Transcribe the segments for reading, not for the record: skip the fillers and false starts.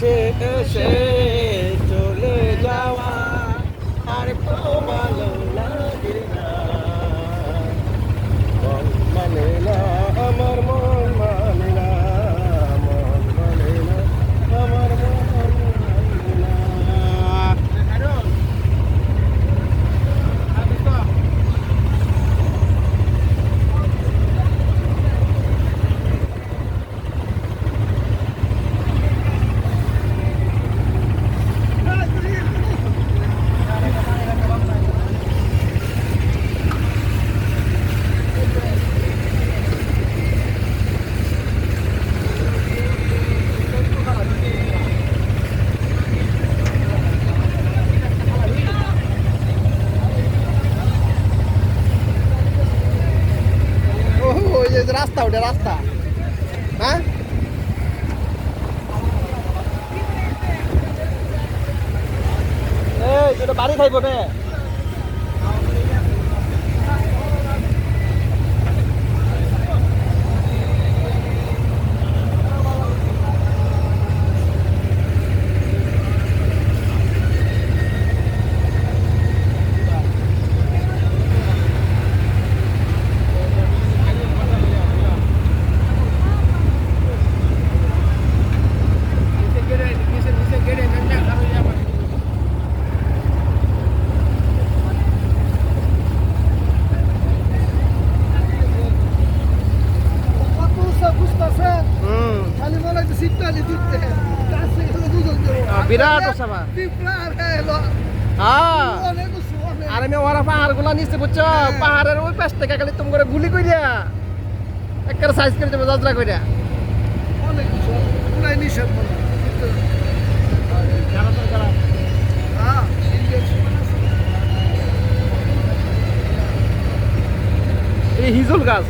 ভেসে এসে চলে যাওয়া আর তো ভালো লাগে না, মন মানে না আমার, মন মানে না, মন মানে না আমার, মন মানে না। ওই যে রাস্তা, ওটা রাস্তা, হ্যাঁ এই যেটা বাড়ি খাইব রে। বিরাট ওসামা, আর আমি ওরা পাহাড় গুলা নিচে বুঝছো, পাহাড়ের ওই পাশ থেকে খালি তুমি করে গুলি কইরা একটা সাইজ করে দেবে যাত্রা কইরা। এই হিজল গাছ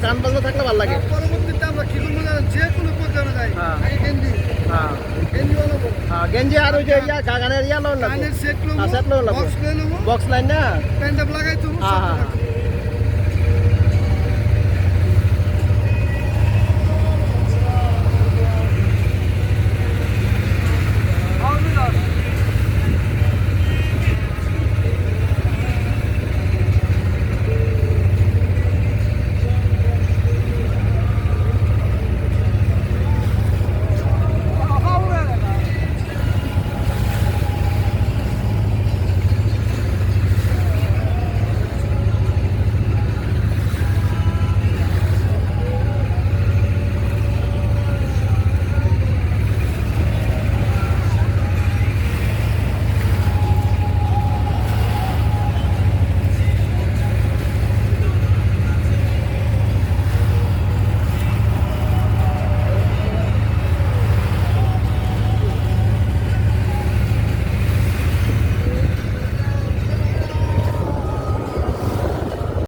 গান বাজনা থাকলে ভালো লাগে। পরবর্তীতে আমরা কি করবো জানেন, যে কোনো প্রোগ্রামে যাই আগে গেঞ্জি বানাবো, গেঞ্জি আর ওই যে গানের ইয়া লোন লাগবে, গানের সেট সেট লোন লাগবে, বক্স লয়ে নেবো, বক্স লাইন না প্যান্ট লাগাই তো